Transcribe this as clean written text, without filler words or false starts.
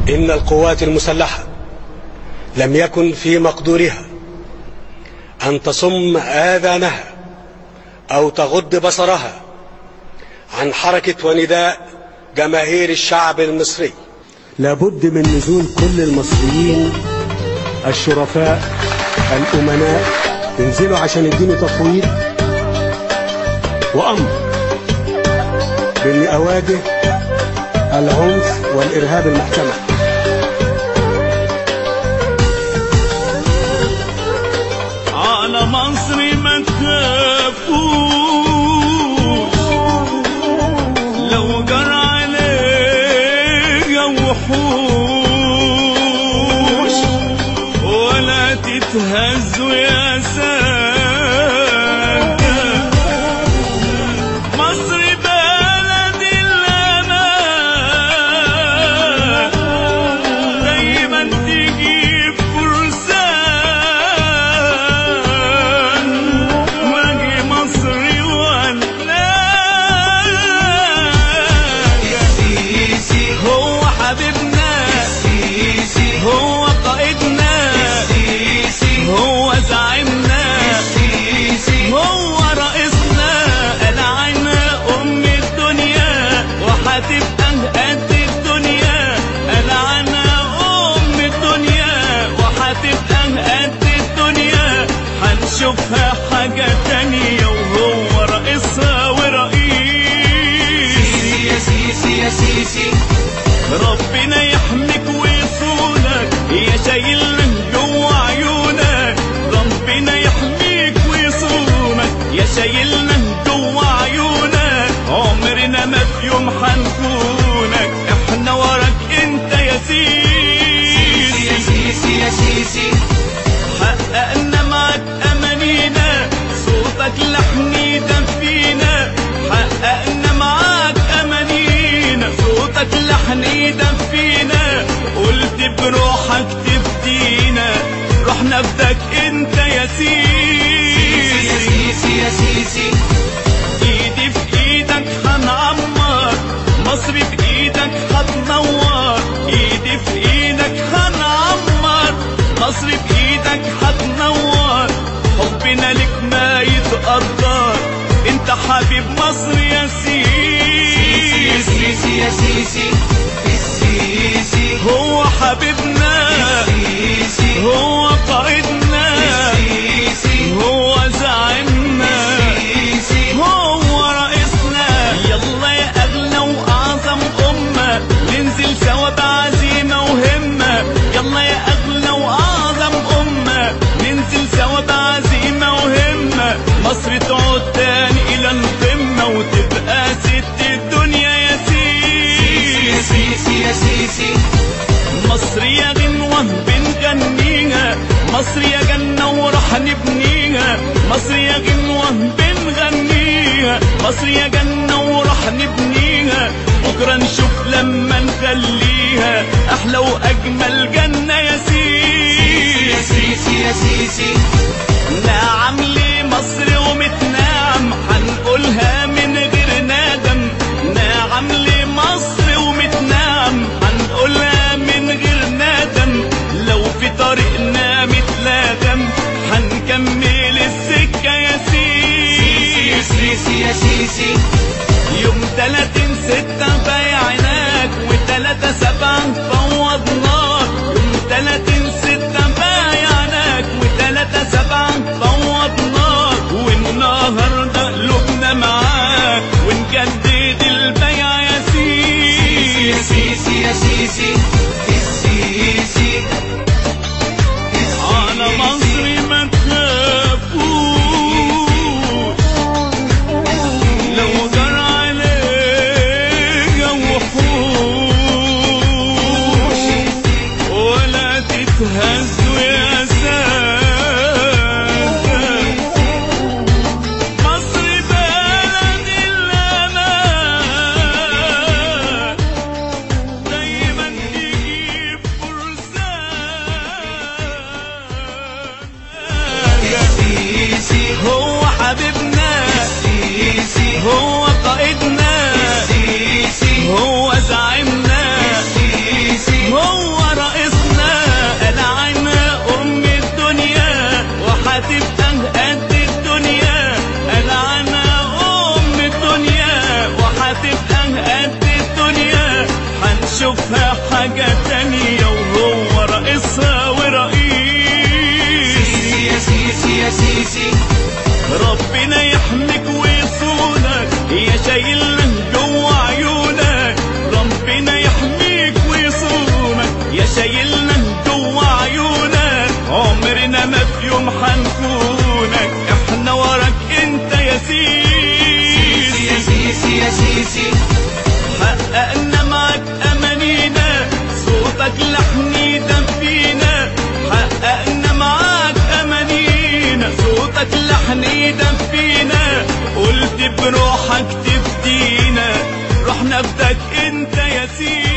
إن القوات المسلحة لم يكن في مقدورها أن تصم آذانها أو تغض بصرها عن حركة ونداء جماهير الشعب المصري. لابد من نزول كل المصريين الشرفاء الأمناء ينزلوا عشان يدينوا تفويض وأمر بإني أواجه العنف والإرهاب المحتمل. على مصر ما تخافوش لو جرى عليها وحوش ولا تتهزوا يا سادة. مصر بلد الأمان دايما تجيب فرسان واجي مصري ولا السيسي هو حبيبنا السيسي هو قائدنا السيسي هو زعيمنا السيسي هو رئيسنا. العنا أم الدنيا وهتبقى قد الدنيا. العنا أم الدنيا وهتبقى قد الدنيا. هنشوفها حاجة تانية وهو رئيسها ورئيس. يا سيسي يا سيسي ربنا يحميك ويصونك يا شايلنا جوا عيونك. ربنا يحميك ويصونك يا شايلنا جوا عيونك. عمرنا ما في يوم هنخونك احنا وراك انت يا سيسي. يا سيسي يا سيسي حققنا معاك امانينا صوتك لحن يدفينا. حققنا معاك امانينا صوتك لحن يدفينا. قلت بروحك تفدينا روحنا بدك انت يا سيسي. يا سيسي يا سيسي ايدي في ايدك هنعمر مصر بايدك هتنور. ايدي في ايدك هنعمر مصر بايدك هتنور. حبنا لك ما يتقدر انت حبيب مصر يا سيسي. يا سيسي يا سيسي السيسي هو حبيبنا السيسي هو قائدنا السيسي هو زعيمنا السيسي هو رئيسنا. يلا يا أغلى وأعظم أمة ننزل سوا بعزيمة وهمة. يلا يا أغلى وأعظم أمة ننزل سوا بعزيمة وهمة. مصر تعود تاني إلى القمة وتبقى ست الدنيا يا سيسي. يا سيسي يا سيسي مصر يا غنوة بنغنيها. مصر يا جنة وراح نبنيها. مصر يا غنوة بنغنيها. مصر يا جنة وراح نبنيها. بكرة نشوف لما نخليها أحلى وأجمل جنة يا سيسي. يا سيسي يا سيسي نعم لمصر ومتنعم هنقولها من غير ندم. نعم لمصر ومتنعم هنقولها من غير ندم. لو في طريقنا متلادم هنكمل السكة يا سيسي. يا سيسي يا سيسي يوم 30/6 بايعناك و3/7 فوضناك. يوم 30/6 بايعناك و3/7 فوضناك. والنهارده قلوبنا معاك ونجدد البيع يا سيسي. يا سيسي يا سيسي السيسي على مصر ما تخافوش لو جرى عليها وحوش ولا تتهزوا يا سادة. مصر بلد الأمان دايما نشوفها حاجة تانية وهو رئيسها ورئيس. سيسي يا سيسي يا سيسي، ربنا يحميك ويصونك يا شايلنا جوا عيونك. ربنا يحميك ويصونك يا شايلنا جوا عيونك. عمرنا ما في يوم حنكونك، احنا وراك انت يا سيسي. يا سيسي يا سيسي، حققنا معاك امانينا، صوتك لحن يدفينا. حققنا معاك امانينا، صوتك لحن يدفينا. قلت بروحك تفدينا، روحنا بدك انت يا سيدي.